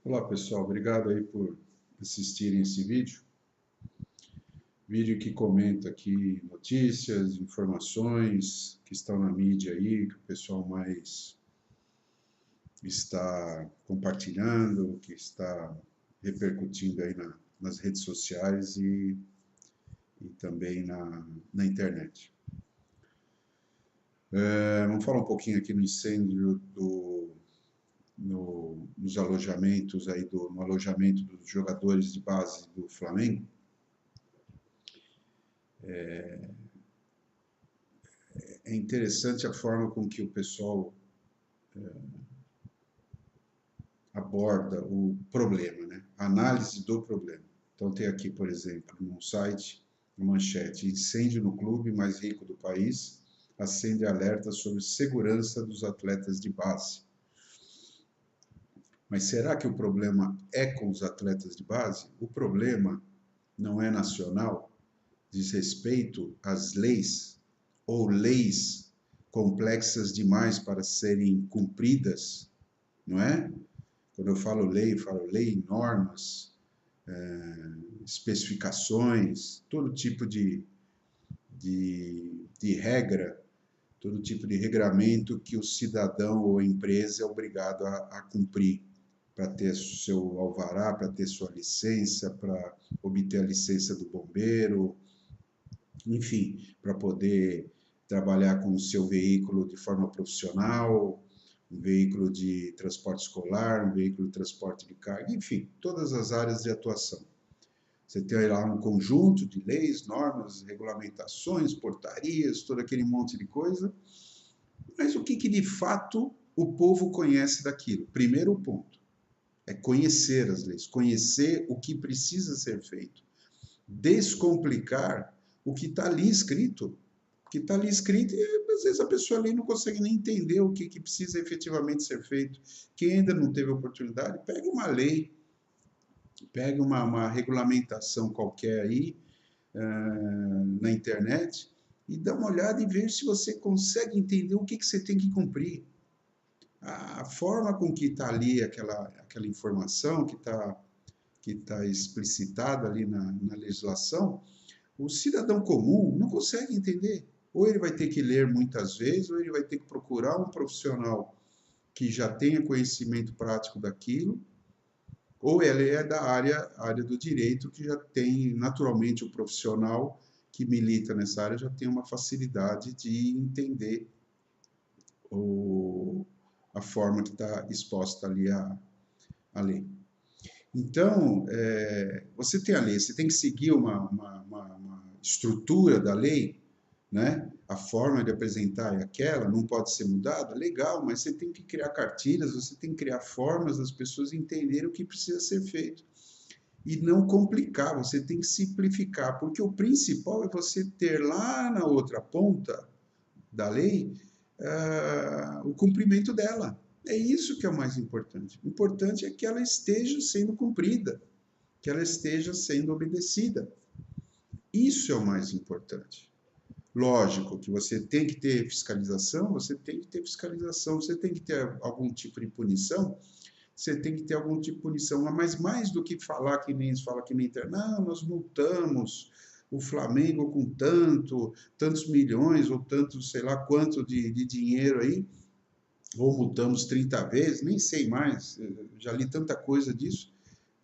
Olá pessoal, obrigado aí por assistirem esse vídeo. Vídeo que comenta aqui notícias, informações que estão na mídia aí, que o pessoal mais está compartilhando, que está repercutindo aí nas redes sociais e também na internet. Vamos falar um pouquinho aqui no incêndio nos alojamentos aí no alojamento dos jogadores de base do Flamengo. É interessante a forma com que o pessoal aborda o problema, né? A análise do problema. Então tem aqui, por exemplo, no site, uma manchete: incêndio no clube mais rico do país acende alerta sobre segurança dos atletas de base. Mas será que o problema é com os atletas de base? O problema não é nacional, diz respeito às leis ou leis complexas demais para serem cumpridas, não é? Quando eu falo lei, normas, especificações, todo tipo de regra, todo tipo de regramento que o cidadão ou a empresa é obrigado a cumprir para ter seu alvará, para ter sua licença, para obter a licença do bombeiro, enfim, para poder trabalhar com o seu veículo de forma profissional, um veículo de transporte escolar, um veículo de transporte de carga, enfim, todas as áreas de atuação. Você tem lá um conjunto de leis, normas, regulamentações, portarias, todo aquele monte de coisa, mas o que de fato o povo conhece daquilo? Primeiro ponto, é conhecer as leis, conhecer o que precisa ser feito, descomplicar o que está ali escrito. O que está ali escrito, e às vezes a pessoa ali não consegue nem entender o que precisa efetivamente ser feito. Quem ainda não teve oportunidade, pega uma lei, pega uma regulamentação qualquer aí na internet e dá uma olhada e ver se você consegue entender o que você tem que cumprir. A forma com que está ali aquela informação que tá explicitada ali na legislação, o cidadão comum não consegue entender. Ou ele vai ter que ler muitas vezes, ou ele vai ter que procurar um profissional que já tenha conhecimento prático daquilo, ou ele é da área do direito, que já tem naturalmente o profissional que milita nessa área já tem uma facilidade de entender a forma que está exposta ali a lei. Então, você tem a lei, você tem que seguir uma estrutura da lei, né? A forma de apresentar é aquela, não pode ser mudada, legal, mas você tem que criar cartilhas, você tem que criar formas das pessoas entenderem o que precisa ser feito. E não complicar, você tem que simplificar, porque o principal é você ter lá na outra ponta da lei o cumprimento dela. É isso que é o mais importante. O importante é que ela esteja sendo cumprida, que ela esteja sendo obedecida. Isso é o mais importante. Lógico que você tem que ter fiscalização, você tem que ter fiscalização, você tem que ter algum tipo de punição, você tem que ter algum tipo de punição, mas mais do que falar que nem fala aqui na internet, não, nós multamos o Flamengo com tantos milhões ou tantos, sei lá quanto de dinheiro aí, ou multamos 30 vezes, nem sei mais, já li tanta coisa disso.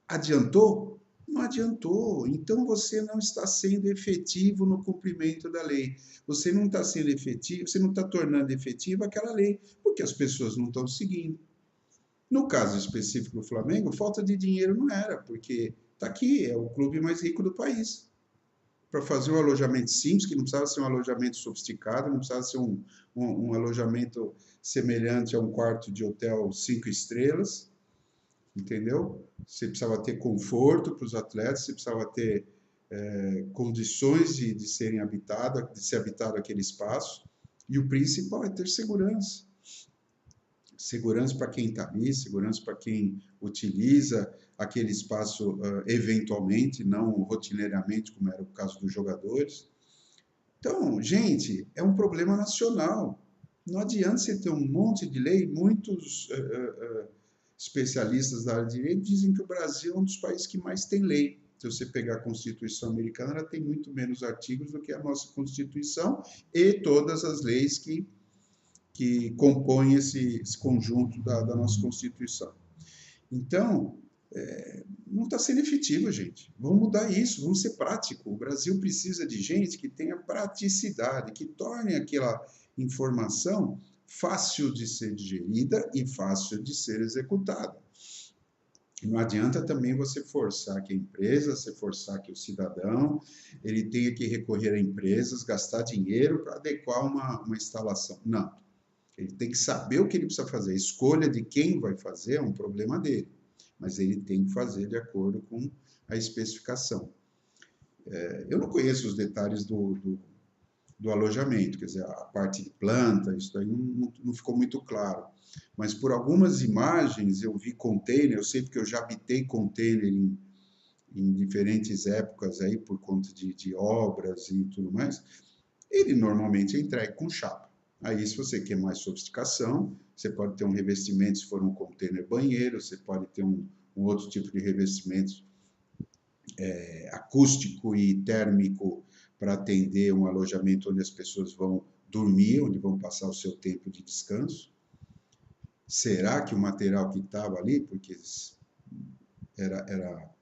Adiantou? Não adiantou. Então você não está sendo efetivo no cumprimento da lei. Você não está sendo efetivo, você não está tornando efetiva aquela lei, porque as pessoas não estão seguindo. No caso específico do Flamengo, falta de dinheiro não era, porque está aqui, é o clube mais rico do país. Para fazer um alojamento simples, que não precisava ser um alojamento sofisticado, não precisava ser um alojamento semelhante a um quarto de hotel 5 estrelas, entendeu? Você precisava ter conforto para os atletas, você precisava ter condições de serem habitado, de ser habitado aquele espaço, e o principal é ter segurança. Segurança para quem está ali, segurança para quem utiliza aquele espaço eventualmente, não rotineiramente, como era o caso dos jogadores. Então, gente, é um problema nacional. Não adianta você ter um monte de lei, muitos especialistas da área de direito dizem que o Brasil é um dos países que mais tem lei. Se você pegar a Constituição americana, ela tem muito menos artigos do que a nossa Constituição e todas as leis que compõem esse conjunto da nossa Constituição. Então, não está sendo efetivo, gente. Vamos mudar isso, vamos ser prático. O Brasil precisa de gente que tenha praticidade, que torne aquela informação fácil de ser digerida e fácil de ser executada. Não adianta também você forçar que a empresa, você forçar que o cidadão, ele tenha que recorrer a empresas, gastar dinheiro para adequar uma instalação. Não. Ele tem que saber o que ele precisa fazer. A escolha de quem vai fazer é um problema dele, mas ele tem que fazer de acordo com a especificação. Eu não conheço os detalhes do alojamento, quer dizer, a parte de planta, isso daí não ficou muito claro. Mas por algumas imagens eu vi container, eu sei porque eu já habitei container em diferentes épocas aí, por conta de obras e tudo mais, ele normalmente é entregue com chapa. Aí, se você quer mais sofisticação, você pode ter um revestimento, se for um container banheiro, você pode ter um outro tipo de revestimento acústico e térmico para atender um alojamento onde as pessoas vão dormir, onde vão passar o seu tempo de descanso. Será que o material que estava ali, porque era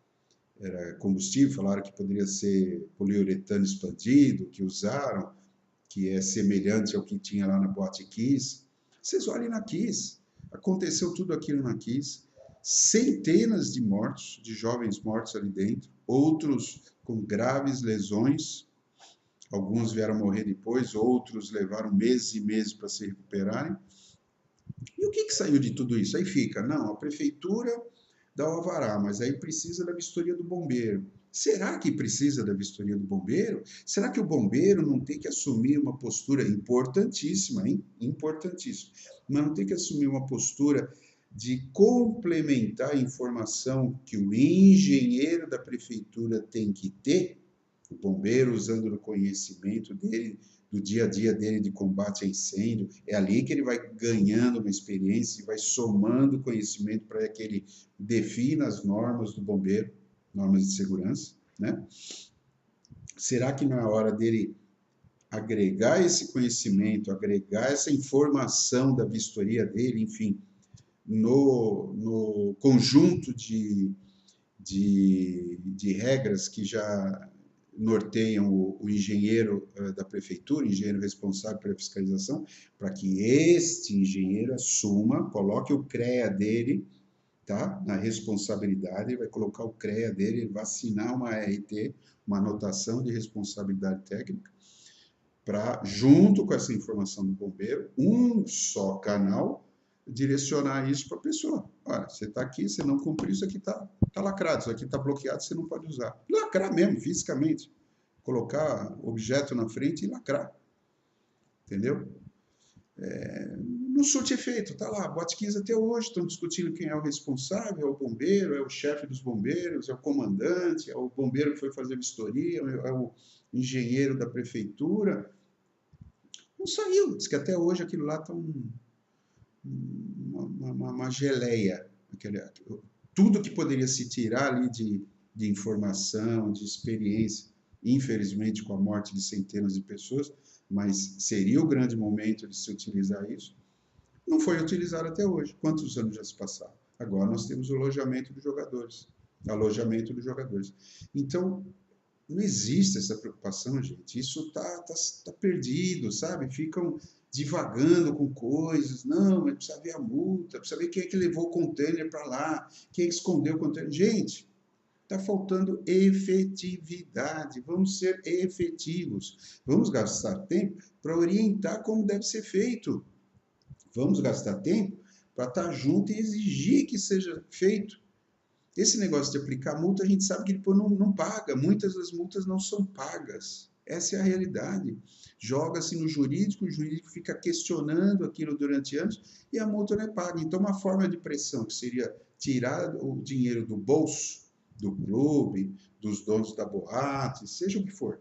combustível, falaram que poderia ser poliuretano expandido, que usaram, que é semelhante ao que tinha lá na Boate Kiss. Vocês olhem na Kiss, aconteceu tudo aquilo na Kiss, centenas de mortos, de jovens mortos ali dentro, outros com graves lesões, alguns vieram morrer depois, outros levaram meses e meses para se recuperarem. E o que saiu de tudo isso? Aí fica, não, a prefeitura dá o alvará, mas aí precisa da vistoria do bombeiro. Será que precisa da vistoria do bombeiro? Será que o bombeiro não tem que assumir uma postura importantíssima, hein? Importantíssima, mas não tem que assumir uma postura de complementar a informação que o engenheiro da prefeitura tem que ter, o bombeiro usando o conhecimento dele, do dia a dia dele de combate a incêndio, é ali que ele vai ganhando uma experiência e vai somando conhecimento para que ele defina as normas do bombeiro, normas de segurança, né? Será que não é hora dele agregar esse conhecimento, agregar essa informação da vistoria dele, enfim, no conjunto de regras que já norteiam o engenheiro da prefeitura, o engenheiro responsável pela fiscalização, para que este engenheiro assuma, coloque o CREA dele, tá? Na responsabilidade, ele vai colocar o CREA dele, ele vai assinar uma RT, uma anotação de responsabilidade técnica, para, junto com essa informação do bombeiro, um só canal, direcionar isso para a pessoa. Olha, você está aqui, você não cumpriu, isso aqui está lacrado, isso aqui está bloqueado, você não pode usar. Lacrar mesmo, fisicamente. Colocar objeto na frente e lacrar. Entendeu? Não surte efeito, está lá, Boate Kiss até hoje, estão discutindo quem é o responsável, é o bombeiro, é o chefe dos bombeiros, é o comandante, é o bombeiro que foi fazer vistoria, é o engenheiro da prefeitura. Não saiu, diz que até hoje aquilo lá está uma geleia. Tudo que poderia se tirar ali de informação, de experiência, infelizmente com a morte de centenas de pessoas, mas seria o grande momento de se utilizar isso, não foi utilizado até hoje. Quantos anos já se passaram? Agora nós temos o alojamento dos jogadores. Alojamento dos jogadores. Então, não existe essa preocupação, gente. Isso tá perdido, sabe? Ficam divagando com coisas. Não, mas precisa ver a multa, precisa ver quem é que levou o container para lá, quem é que escondeu o container. Gente, está faltando efetividade. Vamos ser efetivos. Vamos gastar tempo para orientar como deve ser feito. Vamos gastar tempo para estar junto e exigir que seja feito. Esse negócio de aplicar multa, a gente sabe que depois não paga. Muitas das multas não são pagas. Essa é a realidade. Joga-se no jurídico, o jurídico fica questionando aquilo durante anos e a multa não é paga. Então, uma forma de pressão que seria tirar o dinheiro do bolso do clube, dos donos da boate, seja o que for,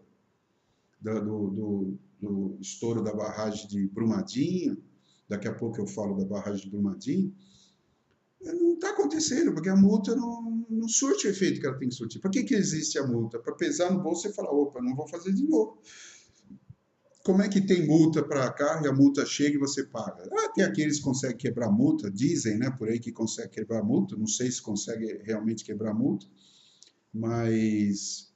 do estouro da barragem de Brumadinho, daqui a pouco eu falo da barragem de Brumadinho, Não está acontecendo, porque a multa não surte o efeito que ela tem que surtir. Para que existe a multa? Para pesar no bolso e falar, opa, não vou fazer de novo. Como é que tem multa para carro e a multa chega e você paga? Ah, tem aqueles que conseguem quebrar multa, dizem, né, por aí que consegue quebrar multa, não sei se consegue realmente quebrar multa, mas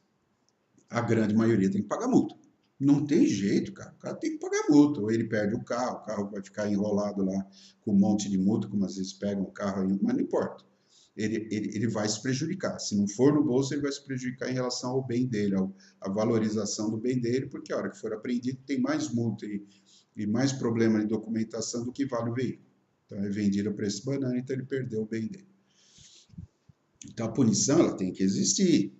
a grande maioria tem que pagar multa. Não tem jeito, cara. O cara tem que pagar multa. Ou ele perde o carro vai ficar enrolado lá com um monte de multa, como às vezes pegam o carro aí, mas não importa. Ele vai se prejudicar. Se não for no bolso, ele vai se prejudicar em relação ao bem dele, à valorização do bem dele, porque a hora que for apreendido tem mais multa e mais problema de documentação do que vale o veículo. Então é vendido a preço de banana, então ele perdeu o bem dele. Então a punição ela tem que existir,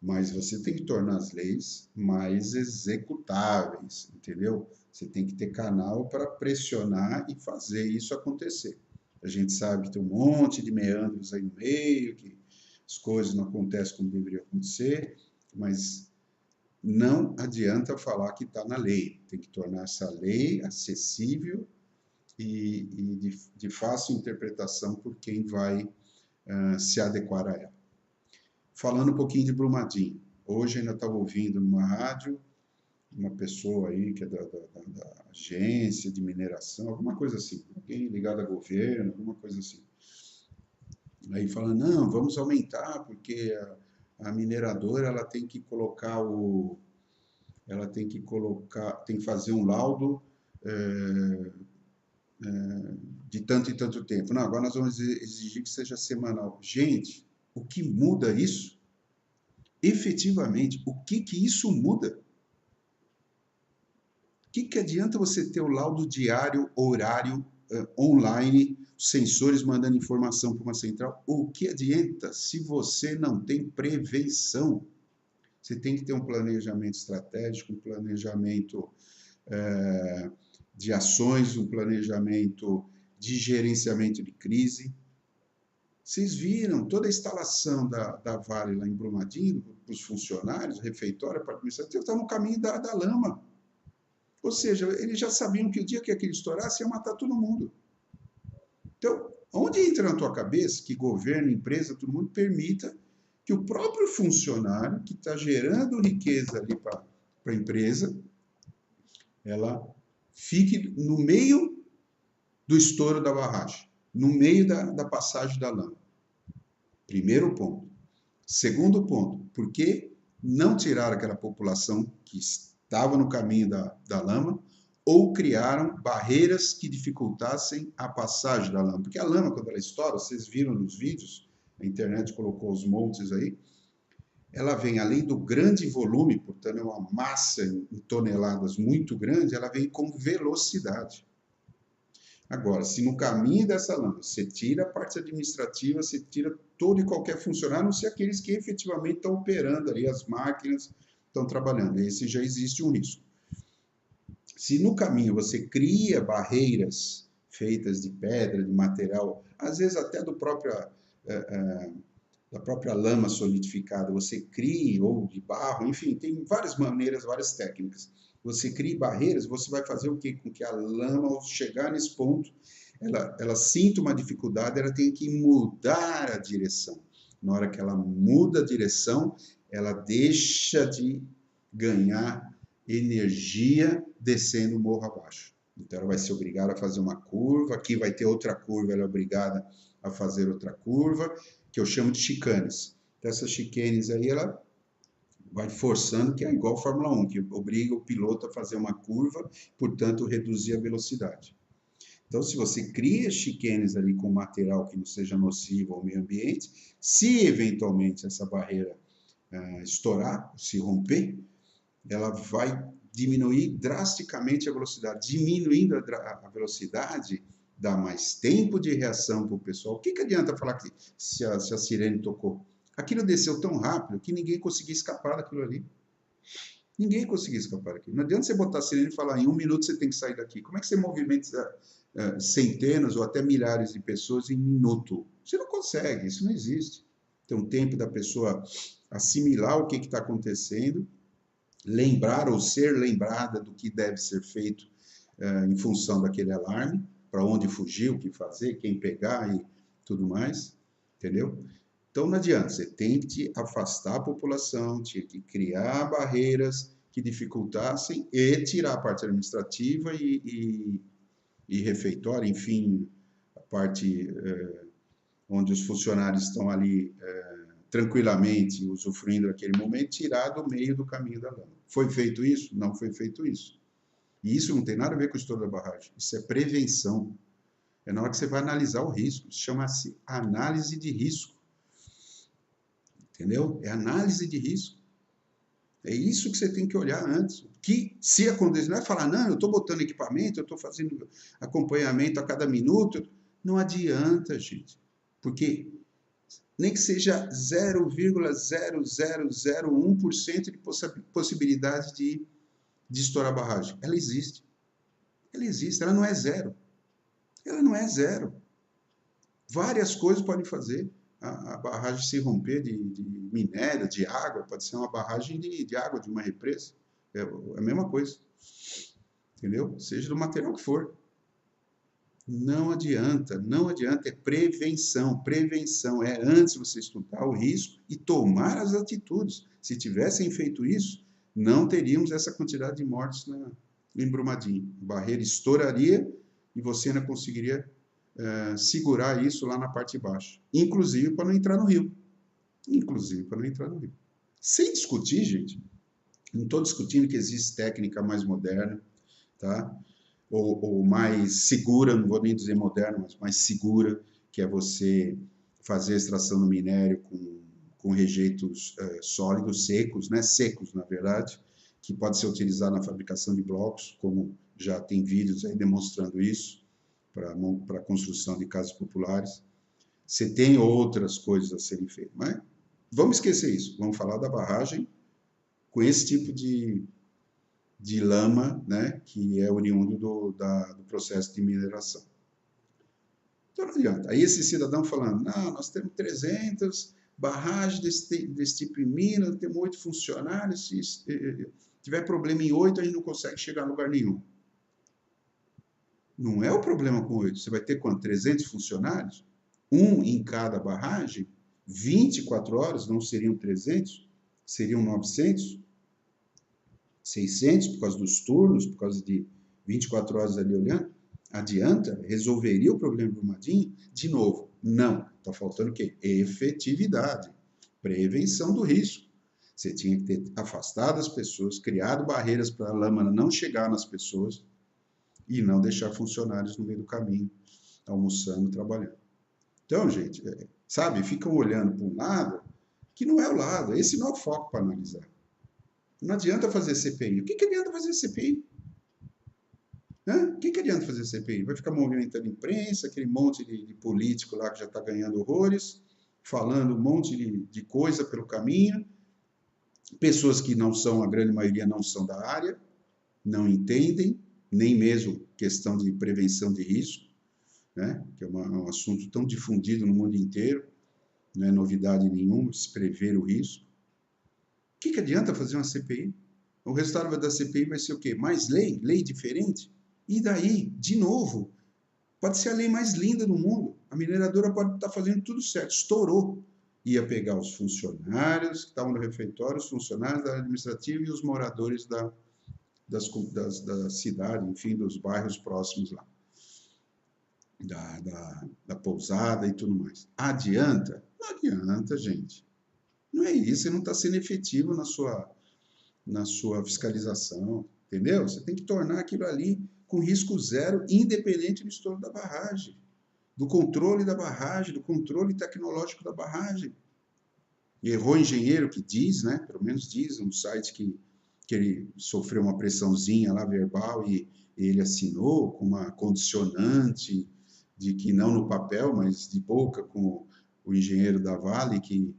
mas você tem que tornar as leis mais executáveis, entendeu? Você tem que ter canal para pressionar e fazer isso acontecer. A gente sabe que tem um monte de meandros aí no meio, que as coisas não acontecem como deveriam acontecer, mas não adianta falar que está na lei. Tem que tornar essa lei acessível e de fácil interpretação por quem vai se adequar a ela. Falando um pouquinho de Brumadinho. Hoje ainda estava ouvindo numa rádio uma pessoa aí que é da agência de mineração, alguma coisa assim, alguém ligado a governo, alguma coisa assim. Aí falando, não, vamos aumentar, porque a mineradora ela tem que colocar ela tem que fazer um laudo de tanto e tanto tempo. Não, agora nós vamos exigir que seja semanal. Gente, o que muda isso? Efetivamente, o que isso muda? O que adianta você ter o laudo diário, horário, online, sensores mandando informação para uma central? O que adianta se você não tem prevenção? Você tem que ter um planejamento estratégico, um planejamento de ações, um planejamento de gerenciamento de crise. Vocês viram toda a instalação da Vale lá em Brumadinho, para os funcionários, refeitório, para administrativo, está no caminho da lama. Ou seja, eles já sabiam que o dia que aquilo estourasse ia matar todo mundo. Então, onde entra na tua cabeça que governo, empresa, todo mundo permita que o próprio funcionário que está gerando riqueza ali para a empresa, ela fique no meio do estouro da barragem, no meio da passagem da lama. Primeiro ponto. Segundo ponto, por que não tirar aquela população que estava no caminho da lama ou criaram barreiras que dificultassem a passagem da lama? Porque a lama, quando ela estoura, vocês viram nos vídeos, a internet colocou os montes aí, ela vem, além do grande volume, portanto é uma massa em toneladas muito grande, ela vem com velocidade. Agora, se no caminho dessa lama você tira a parte administrativa, você tira todo e qualquer funcionário, a não ser aqueles que efetivamente estão operando ali, as máquinas estão trabalhando, esse já existe um risco. Se no caminho você cria barreiras feitas de pedra, de material, às vezes até da própria lama solidificada, você cria, ou de barro, enfim, tem várias maneiras, várias técnicas. Você cria barreiras, você vai fazer o quê? Com que a lama, ao chegar nesse ponto, ela sinta uma dificuldade, ela tem que mudar a direção. Na hora que ela muda a direção, ela deixa de ganhar energia descendo o morro abaixo. Então, ela vai ser obrigada a fazer uma curva, aqui vai ter outra curva, ela é obrigada a fazer outra curva, que eu chamo de chicanes. Então, essas chicanes aí, ela vai forçando, que é igual a Fórmula 1, que obriga o piloto a fazer uma curva, portanto, reduzir a velocidade. Então, se você cria chicanes ali com material que não seja nocivo ao meio ambiente, se eventualmente essa barreira estourar, se romper, ela vai diminuir drasticamente a velocidade. Diminuindo a velocidade, dá mais tempo de reação para o pessoal. O que adianta falar que se a sirene tocou? Aquilo desceu tão rápido que ninguém conseguia escapar daquilo ali. Ninguém conseguia escapar daquilo. Não adianta você botar a sirene e falar, em 1 minuto você tem que sair daqui. Como é que você movimenta centenas ou até milhares de pessoas em 1 minuto? Você não consegue, isso não existe. Tem um tempo da pessoa assimilar o que está acontecendo, lembrar ou ser lembrada do que deve ser feito em função daquele alarme, para onde fugir, o que fazer, quem pegar e tudo mais, entendeu? Então não adianta, você tem que afastar a população, tinha que criar barreiras que dificultassem e tirar a parte administrativa e refeitório, enfim, a parte onde os funcionários estão ali tranquilamente usufruindo daquele momento, tirar do meio do caminho da lama. Foi feito isso? Não foi feito isso. E isso não tem nada a ver com o estouro da barragem, isso é prevenção. É na hora que você vai analisar o risco, isso chama-se análise de risco. Entendeu? É análise de risco. É isso que você tem que olhar antes. Que se acontecer, não é falar, não, eu estou botando equipamento, eu estou fazendo acompanhamento a cada minuto. Não adianta, gente. Porque nem que seja 0,0001% de possibilidade de estourar a barragem. Ela existe. Ela existe, ela não é zero. Ela não é zero. Várias coisas podem fazer a barragem se romper de minério, de água, pode ser uma barragem de água de uma represa. É a mesma coisa. Entendeu? Seja do material que for. Não adianta, não adianta, é prevenção. Prevenção é antes você estudar o risco e tomar as atitudes. Se tivessem feito isso, não teríamos essa quantidade de mortes em Brumadinho. A barreira estouraria e você não conseguiria segurar isso lá na parte de baixo. Inclusive para não entrar no rio. Inclusive para não entrar no rio. Sem discutir, gente, não estou discutindo que existe técnica mais moderna, tá? Ou mais segura, não vou nem dizer moderna, mas mais segura, que é você fazer a extração do minério com rejeitos sólidos, secos, né? Secos, na verdade, que pode ser utilizado na fabricação de blocos, como já tem vídeos aí demonstrando isso, para a construção de casas populares. Você tem outras coisas a serem feitas, mas vamos esquecer isso. Vamos falar da barragem com esse tipo de lama, né, que é oriundo do processo de mineração. Então não adianta. Aí esse cidadão falando, não, nós temos 300 barragens desse tipo em Minas, temos 8 funcionários, se tiver problema em 8, a gente não consegue chegar a lugar nenhum. Não é o problema com 8. Você vai ter quanto? 300 funcionários? Um em cada barragem? 24 horas não seriam 300? Seriam 900? 600 por causa dos turnos, por causa de 24 horas ali olhando? Adianta? Resolveria o problema do Brumadinho? De novo, não. Está faltando o quê? Efetividade. Prevenção do risco. Você tinha que ter afastado as pessoas, criado barreiras para a lama não chegar nas pessoas, e não deixar funcionários no meio do caminho, almoçando, trabalhando. Então, gente, sabe, ficam olhando para um lado que não é o lado, esse não é o foco para analisar. Não adianta fazer CPI. O que adianta fazer CPI? O que adianta fazer CPI? Vai ficar movimentando a imprensa, aquele monte de político lá que já está ganhando horrores, falando um monte de coisa pelo caminho, pessoas que não são, a grande maioria não são da área, não entendem, nem mesmo questão de prevenção de risco, né? Que é um assunto tão difundido no mundo inteiro, não é novidade nenhuma se prever o risco. O que adianta fazer uma CPI? O resultado da CPI vai ser o quê? Mais lei? Lei diferente? E daí, de novo, pode ser a lei mais linda do mundo, a mineradora pode estar fazendo tudo certo, estourou. Ia pegar os funcionários que estavam no refeitório, os funcionários da administrativa e os moradores da cidade, enfim, dos bairros próximos lá, da pousada e tudo mais. Adianta? Não adianta, gente. Não é isso, você não está sendo efetivo na sua fiscalização, entendeu? Você tem que tornar aquilo ali com risco zero, independente do estouro da barragem, do controle da barragem, do controle tecnológico da barragem. E errou o engenheiro que diz, né? Pelo menos diz no site que ele sofreu uma pressãozinha lá verbal e ele assinou com uma condicionante de que não no papel, mas de boca com o engenheiro da Vale, que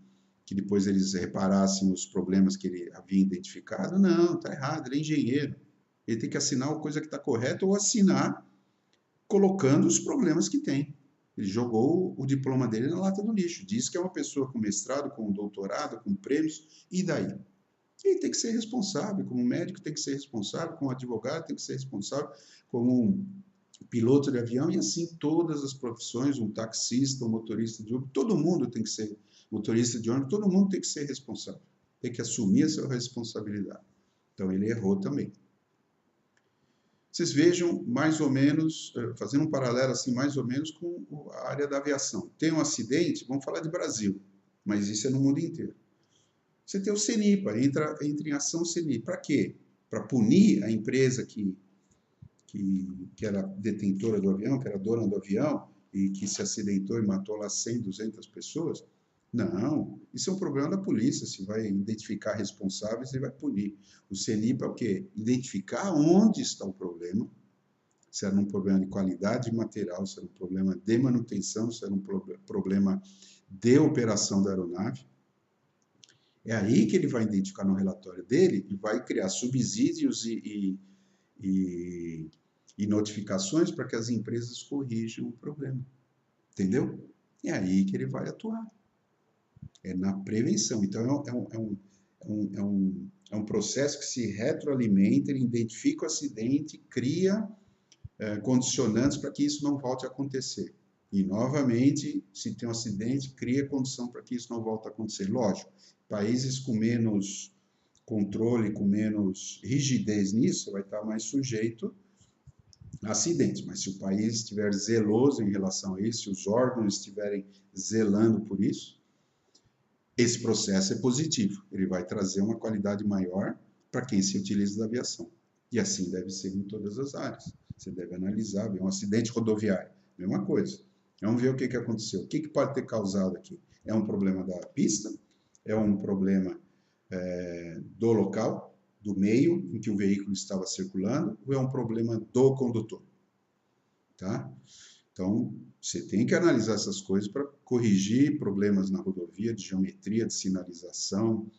depois eles reparassem os problemas que ele havia identificado. Não, está errado, ele é engenheiro. Ele tem que assinar a coisa que está correta ou assinar colocando os problemas que tem. Ele jogou o diploma dele na lata do lixo. Diz que é uma pessoa com mestrado, com doutorado, com prêmios, e daí? Ele tem que ser responsável, como médico tem que ser responsável, como advogado tem que ser responsável, como piloto de avião, e assim todas as profissões, um taxista, um motorista de Uber, todo mundo tem que ser motorista de ônibus, todo mundo tem que ser responsável, tem que assumir a sua responsabilidade. Então ele errou também. Vocês vejam mais ou menos, fazendo um paralelo assim, mais ou menos com a área da aviação. Tem um acidente, vamos falar de Brasil, mas isso é no mundo inteiro. Você tem o CENIPA, entra em ação o CENIPA. Para quê? Para punir a empresa que era detentora do avião, que era dona do avião, e que se acidentou e matou lá 100, 200 pessoas? Não, isso é um problema da polícia, se vai identificar responsáveis e vai punir. O CENIPA é o quê? Identificar onde está o problema, se era um problema de qualidade de material, se era um problema de manutenção, se era um problema de operação da aeronave. É aí que ele vai identificar no relatório dele e vai criar subsídios e notificações para que as empresas corrijam o problema. Entendeu? É aí que ele vai atuar. É na prevenção. Então, é um processo que se retroalimenta, ele identifica o acidente, cria condicionantes para que isso não volte a acontecer. E, novamente, se tem um acidente, cria condição para que isso não volte a acontecer. Lógico, países com menos controle, com menos rigidez nisso, vai estar mais sujeito a acidentes. Mas se o país estiver zeloso em relação a isso, se os órgãos estiverem zelando por isso, esse processo é positivo. Ele vai trazer uma qualidade maior para quem se utiliza da aviação. E assim deve ser em todas as áreas. Você deve analisar, ver um acidente rodoviário, mesma coisa. Vamos ver o que aconteceu. O que pode ter causado aqui? É um problema da pista? É um problema do local, do meio em que o veículo estava circulando, ou é um problema do condutor? Tá? Então, você tem que analisar essas coisas para corrigir problemas na rodovia, de geometria, de sinalização,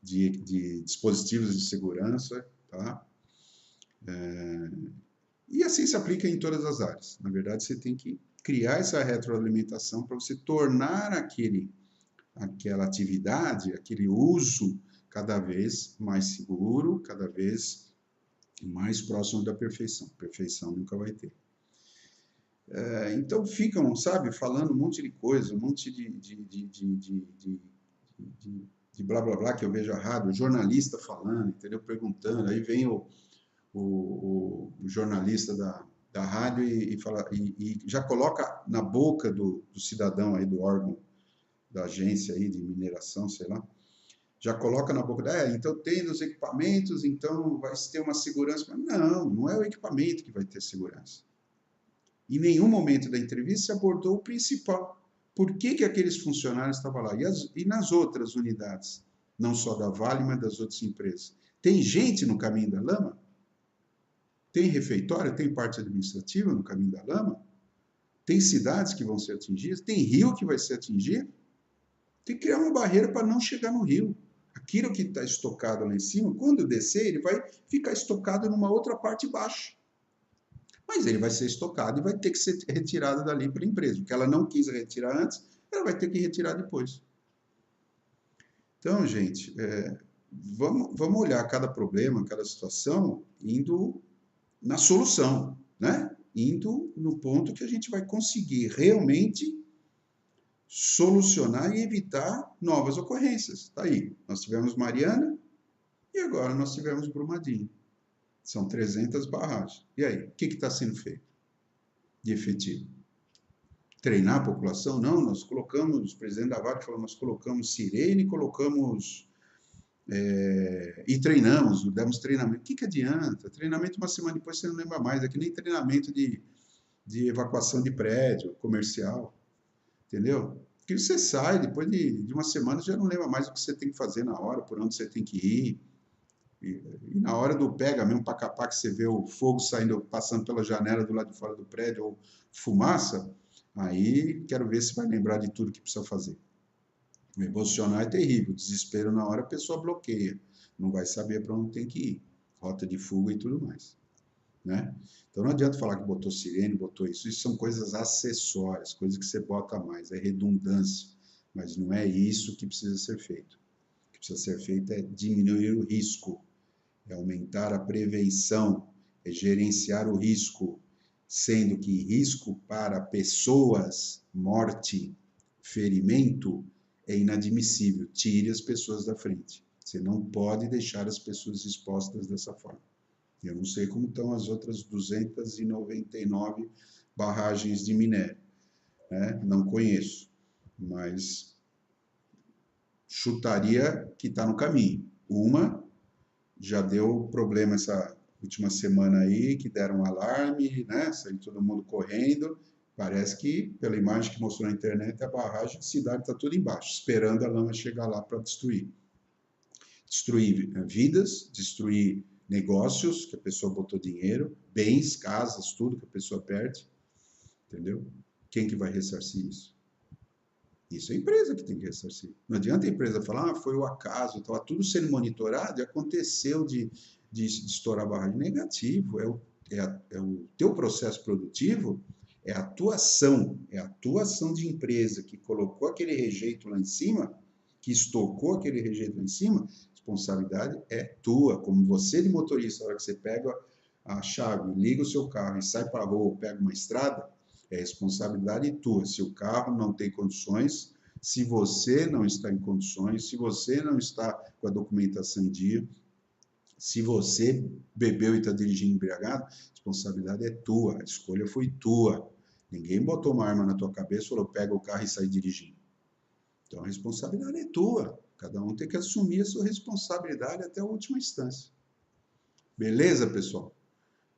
de dispositivos de segurança, tá? E assim se aplica em todas as áreas. Na verdade, você tem que criar essa retroalimentação para você tornar aquela atividade, aquele uso cada vez mais seguro, cada vez mais próximo da perfeição. Perfeição nunca vai ter. Então ficam, sabe, falando um monte de coisa, um monte de blá blá blá que eu vejo a rádio, o jornalista falando, entendeu? Perguntando, aí vem o jornalista da rádio e já coloca na boca do cidadão aí, do órgão, da agência aí de mineração, sei lá, já coloca na boca, então tem os equipamentos, então vai ter uma segurança. Não é o equipamento que vai ter segurança. Em nenhum momento da entrevista se abordou o principal. Por que aqueles funcionários estavam lá? E nas outras unidades? Não só da Vale, mas das outras empresas. Tem gente no caminho da lama? Tem refeitório? Tem parte administrativa no caminho da lama? Tem cidades que vão ser atingidas? Tem rio que vai ser atingido? Tem que criar uma barreira para não chegar no rio. Aquilo que está estocado lá em cima, quando descer, ele vai ficar estocado numa outra parte baixa. Mas ele vai ser estocado e vai ter que ser retirado dali pela empresa. O que ela não quis retirar antes, ela vai ter que retirar depois. Então, gente, vamos olhar cada problema, cada situação, indo na solução, né? Indo no ponto que a gente vai conseguir realmente solucionar e evitar novas ocorrências. Tá aí, nós tivemos Mariana e agora nós tivemos Brumadinho. São 300 barragens. E aí, o que está sendo feito de efetivo? Treinar a população? Não, nós colocamos, o presidente da Vale falou, nós colocamos sirene, colocamos e treinamos, demos treinamento. O que adianta? Treinamento uma semana depois você não lembra mais, é que nem treinamento de evacuação de prédio comercial, entendeu? Porque você sai, depois de uma semana, já não lembra mais o que você tem que fazer na hora, por onde você tem que ir. E na hora do pega mesmo, para capar que você vê o fogo saindo, passando pela janela do lado de fora do prédio, ou fumaça, aí quero ver se vai lembrar de tudo que precisa fazer. O emocional é terrível, o desespero na hora a pessoa bloqueia, não vai saber para onde tem que ir, rota de fuga e tudo mais, né? Então não adianta falar que botou sirene, botou isso são coisas acessórias, coisas que você bota a mais, é redundância, mas não é isso que precisa ser feito. O que precisa ser feito é diminuir o risco, é aumentar a prevenção, é gerenciar o risco, sendo que risco para pessoas, morte, ferimento, é inadmissível. Tire as pessoas da frente. Você não pode deixar as pessoas expostas dessa forma. Eu não sei como estão as outras 299 barragens de minério, né? Não conheço, mas chutaria que está no caminho. Uma já deu problema essa última semana aí, que deram um alarme, né? Saiu todo mundo correndo. Parece que, pela imagem que mostrou na internet, a barragem, a cidade está tudo embaixo, esperando a lama chegar lá para destruir. Destruir vidas, destruir negócios, que a pessoa botou dinheiro, bens, casas, tudo que a pessoa perde, entendeu? Quem que vai ressarcir isso? Isso é a empresa que tem que ressarcir. Não adianta a empresa falar, foi o acaso, estava tudo sendo monitorado e aconteceu de estourar a barragem. Negativo, é o teu processo produtivo, é a tua ação de empresa que colocou aquele rejeito lá em cima, que estocou aquele rejeito lá em cima, a responsabilidade é tua. Como você de motorista, na hora que você pega a chave, liga o seu carro e sai para a rua ou pega uma estrada, é responsabilidade tua. Se o carro não tem condições, se você não está em condições, se você não está com a documentação em dia, se você bebeu e está dirigindo embriagado, a responsabilidade é tua, a escolha foi tua. Ninguém botou uma arma na tua cabeça e falou, pega o carro e sai dirigindo. Então a responsabilidade é tua. Cada um tem que assumir a sua responsabilidade até a última instância. Beleza, pessoal?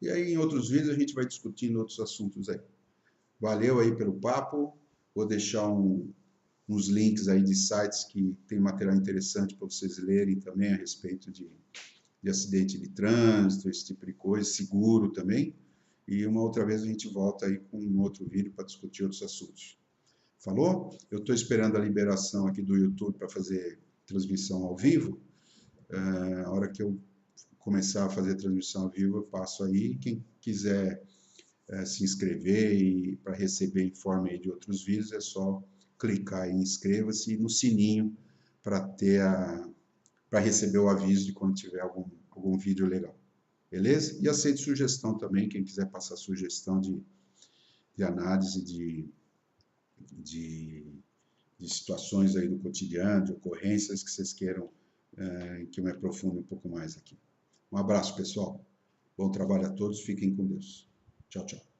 E aí em outros vídeos a gente vai discutindo outros assuntos aí. Valeu aí pelo papo. Vou deixar uns links aí de sites que tem material interessante para vocês lerem também a respeito de acidente de trânsito, esse tipo de coisa, seguro também. E uma outra vez a gente volta aí com um outro vídeo para discutir outros assuntos. Falou? Eu estou esperando a liberação aqui do YouTube para fazer transmissão ao vivo. A hora que eu começar a fazer a transmissão ao vivo, eu passo aí. Quem quiser se inscrever e para receber informe aí de outros vídeos, é só clicar em inscreva-se e no sininho para receber o aviso de quando tiver algum vídeo legal. Beleza? E aceito sugestão também, quem quiser passar sugestão de análise de situações aí do cotidiano, de ocorrências que vocês queiram que eu me aprofunde um pouco mais aqui. Um abraço, pessoal. Bom trabalho a todos. Fiquem com Deus. Tchau, tchau.